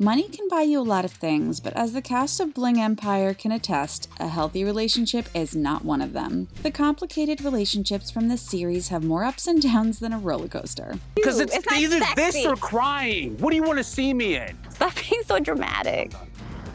Money can buy you a lot of things, but as the cast of Bling Empire can attest, a healthy relationship is not one of them. The complicated relationships from this series have more ups and downs than a roller coaster. Because it's either this or crying. What do you want to see me in? Stop being so dramatic.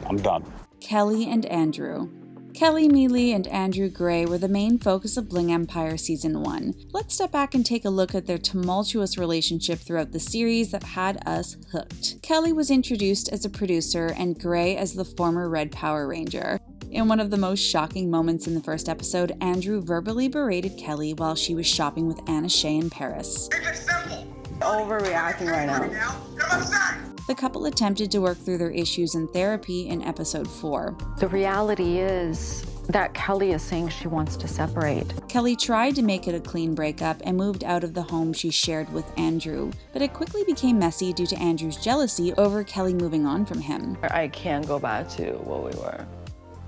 I'm done. Kelly and Andrew. Kelly Mealy and Andrew Gray were the main focus of Bling Empire Season 1. Let's step back and take a look at their tumultuous relationship throughout the series that had us hooked. Kelly was introduced as a producer and Gray as the former Red Power Ranger. In one of the most shocking moments in the first episode, Andrew verbally berated Kelly while she was shopping with Anna Shay in Paris. Keep it simple. Overreacting right now. Come outside. The couple attempted to work through their issues in therapy in episode 4. The reality is that Kelly is saying she wants to separate. Kelly tried to make it a clean breakup and moved out of the home she shared with Andrew, but it quickly became messy due to Andrew's jealousy over Kelly moving on from him. I can't go back to what we were.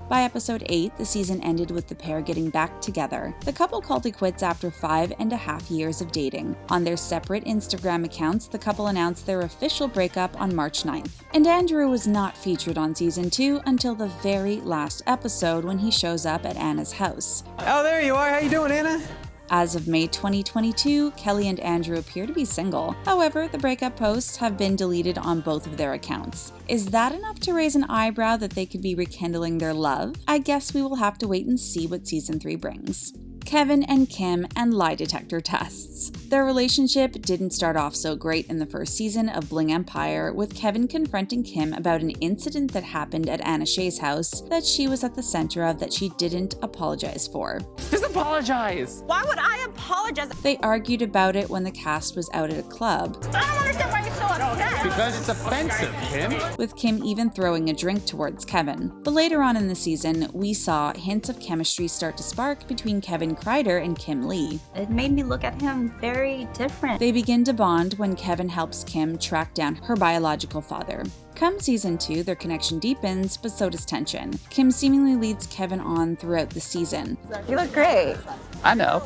By episode 8, the season ended with the pair getting back together. The couple called it quits after 5.5 years of dating. On their separate Instagram accounts, the couple announced their official breakup on March 9th. And Andrew was not featured on season 2 until the very last episode when he shows up at Anna's house. Oh, there you are. How you doing, Anna? As of May 2022, Kelly and Andrew appear to be single. However, the breakup posts have been deleted on both of their accounts. Is that enough to raise an eyebrow that they could be rekindling their love? I guess we will have to wait and see what season 3 brings. Kevin and Kim and lie detector tests. Their relationship didn't start off so great in the first season of Bling Empire, with Kevin confronting Kim about an incident that happened at Anna Shay's house that she was at the center of that she didn't apologize for. Just apologize. Why would I apologize? They argued about it when the cast was out at a club, I don't understand why you're so upset. Because it's offensive, Kim. with Kim even throwing a drink towards Kevin. But later on in the season, we saw hints of chemistry start to spark between Kevin Kreider and Kim Lee. It made me look at him very different. They begin to bond when Kevin helps Kim track down her biological father. Come season 2, their connection deepens, but so does tension. Kim seemingly leads Kevin on throughout the season. You look great. I know.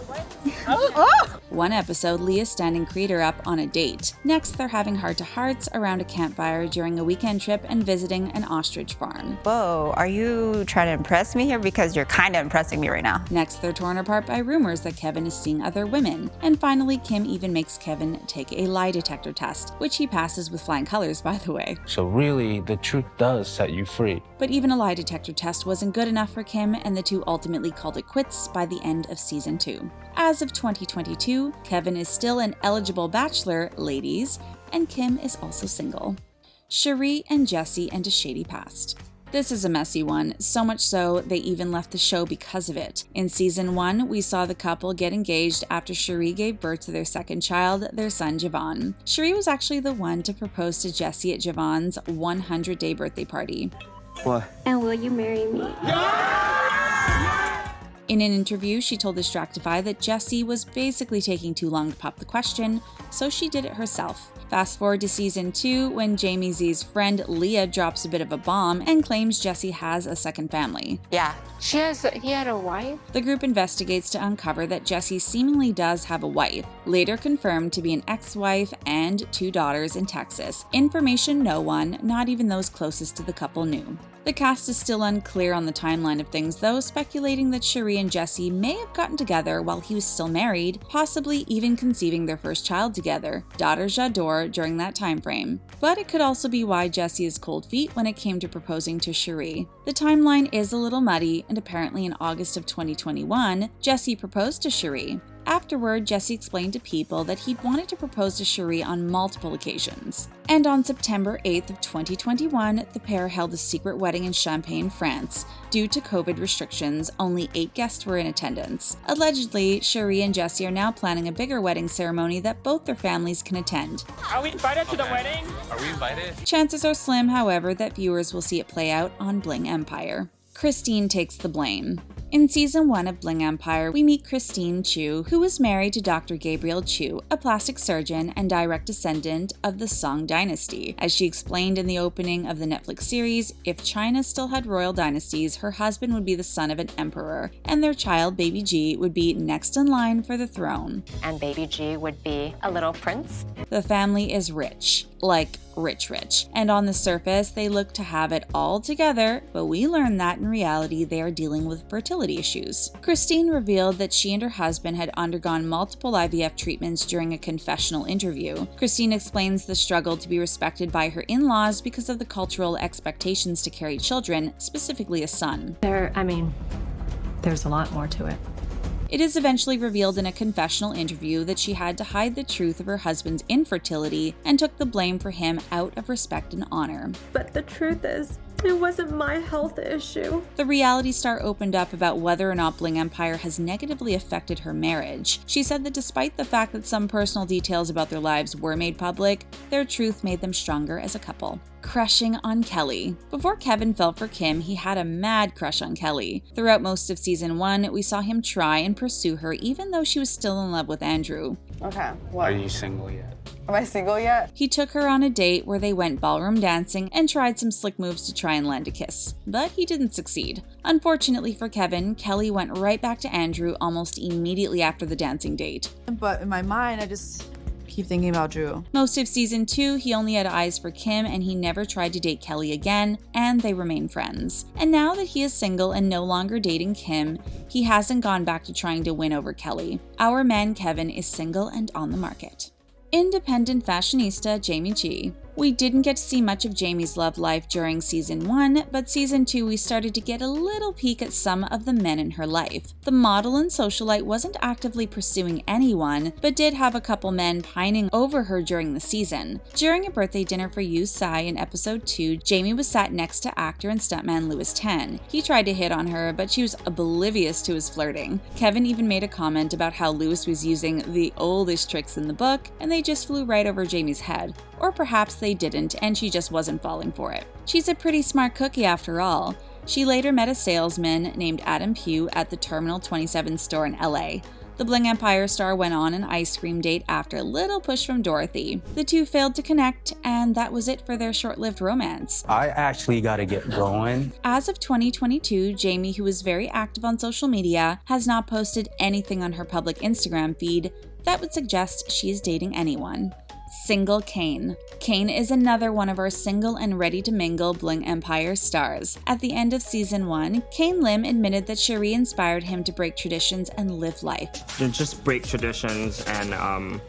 One episode, Leah's standing Kreider up on a date. Next, they're having heart-to-hearts around a campfire during a weekend trip and visiting an ostrich farm. Whoa, are you trying to impress me here? Because you're kind of impressing me right now. Next, they're torn apart by rumors that Kevin is seeing other women. And finally, Kim even makes Kevin take a lie detector test, which he passes with flying colors, by the way. So really, the truth does set you free. But even a lie detector test wasn't good enough for Kim, and the two ultimately called it quits by the end of season 2. As of 2022, Kevin is still an eligible bachelor, ladies, and Kim is also single. Cherie and Jessey and a shady past. This is a messy one, so much so they even left the show because of it. In season 1, we saw the couple get engaged after Cherie gave birth to their second child, their son Javon. Cherie was actually the one to propose to Jessey at Javon's 100-day birthday party. What? And will you marry me? In an interview, she told Distractify that Jessey was basically taking too long to pop the question, so she did it herself. Fast forward to season 2, when Jamie Z's friend Leah drops a bit of a bomb and claims Jessey has a second family. Yeah. He had a wife? The group investigates to uncover that Jessey seemingly does have a wife, later confirmed to be an ex-wife and 2 daughters in Texas. Information no one, not even those closest to the couple, knew. The cast is still unclear on the timeline of things though, speculating that Cherie and Jessey may have gotten together while he was still married, possibly even conceiving their first child together, daughter J'adore, during that time frame. But it could also be why Jessey is cold feet when it came to proposing to Cherie. The timeline is a little muddy, and apparently in August of 2021, Jessey proposed to Cherie. Afterward, Jessey explained to People that he'd wanted to propose to Cherie on multiple occasions. And on September 8th of 2021, the pair held a secret wedding in Champagne, France. Due to COVID restrictions, only 8 guests were in attendance. Allegedly, Cherie and Jessey are now planning a bigger wedding ceremony that both their families can attend. Are we invited to the wedding? Are we invited? Chances are slim, however, that viewers will see it play out on Bling Empire. Christine takes the blame. In season 1 of Bling Empire, we meet Christina Chiu, who was married to Dr. Gabriel Chiu, a plastic surgeon and direct descendant of the Song dynasty. As she explained in the opening of the Netflix series, if China still had royal dynasties, her husband would be the son of an emperor, and their child, baby G, would be next in line for the throne. And baby G would be a little prince. The family is rich, like rich, and on the surface they look to have it all together, but we learn that in reality they are dealing with fertility issues. Christine revealed that she and her husband had undergone multiple IVF treatments during a confessional interview. Christine explains the struggle to be respected by her in-laws because of the cultural expectations to carry children, specifically a son. There's a lot more to it. It is eventually revealed in a confessional interview that she had to hide the truth of her husband's infertility and took the blame for him out of respect and honor. But the truth is, it wasn't my health issue. The reality star opened up about whether or not Bling Empire has negatively affected her marriage. She said that despite the fact that some personal details about their lives were made public, their truth made them stronger as a couple. Crushing on Kelly. Before Kevin fell for Kim, he had a mad crush on Kelly. Throughout most of season 1, we saw him try and pursue her even though she was still in love with Andrew. Okay, what? Are you single yet? Am I single yet? He took her on a date where they went ballroom dancing and tried some slick moves to try and land a kiss, but he didn't succeed. Unfortunately for Kevin, Kelly went right back to Andrew almost immediately after the dancing date. But in my mind, I just keep thinking about Drew. Most of season 2, he only had eyes for Kim and he never tried to date Kelly again, and they remain friends. And now that he is single and no longer dating Kim, he hasn't gone back to trying to win over Kelly. Our man Kevin is single and on the market. Independent fashionista Jaime G. We didn't get to see much of Jaime's love life during season 1, but season 2 we started to get a little peek at some of the men in her life. The model and socialite wasn't actively pursuing anyone, but did have a couple men pining over her during the season. During a birthday dinner for Yu Sai in episode 2, Jaime was sat next to actor and stuntman Louis Tan. He tried to hit on her, but she was oblivious to his flirting. Kevin even made a comment about how Louis was using the oldest tricks in the book, and they just flew right over Jaime's head. Or perhaps they didn't and she just wasn't falling for it. She's a pretty smart cookie after all. She later met a salesman named Phew at the Terminal 27 store in LA. The Bling Empire star went on an ice cream date after a little push from Dorothy. The two failed to connect, and that was it for their short-lived romance. I actually gotta get going. As of 2022, Jaime, who is very active on social media, has not posted anything on her public Instagram feed that would suggest she is dating anyone. Single Kane. Kane is another one of our single and ready to mingle Bling Empire stars. At the end of season 1, Kane Lim admitted that Cherie inspired him to break traditions and live life. Just break traditions and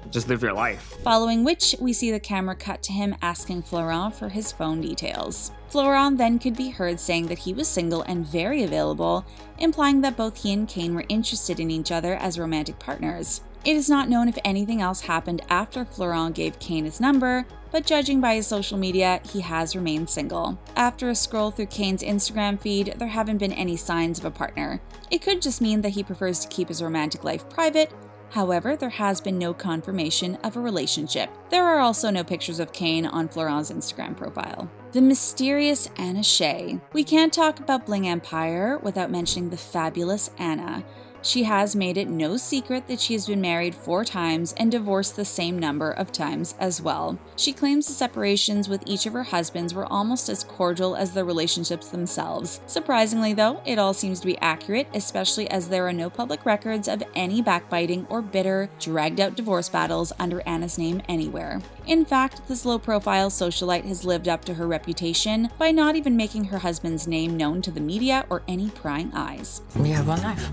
just live your life. Following which, we see the camera cut to him asking Florent for his phone details. Florent then could be heard saying that he was single and very available, implying that both he and Kane were interested in each other as romantic partners. It is not known if anything else happened after Florent gave Kane his number, but judging by his social media, he has remained single. After a scroll through Kane's Instagram feed, there haven't been any signs of a partner. It could just mean that he prefers to keep his romantic life private. However, there has been no confirmation of a relationship. There are also no pictures of Kane on Florent's Instagram profile. The mysterious Anna Shay. We can't talk about Bling Empire without mentioning the fabulous Anna. She has made it no secret that she has been married 4 times and divorced the same number of times as well. She claims the separations with each of her husbands were almost as cordial as the relationships themselves. Surprisingly though, it all seems to be accurate, especially as there are no public records of any backbiting or bitter, dragged-out divorce battles under Anna's name anywhere. In fact, this low-profile socialite has lived up to her reputation by not even making her husband's name known to the media or any prying eyes. We have one life.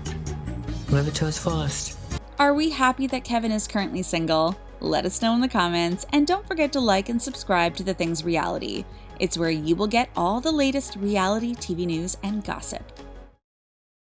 Live it to its fullest. Are we happy that Kevin is currently single? Let us know in the comments, and don't forget to like and subscribe to The Things Reality. It's where you will get all the latest reality TV news and gossip.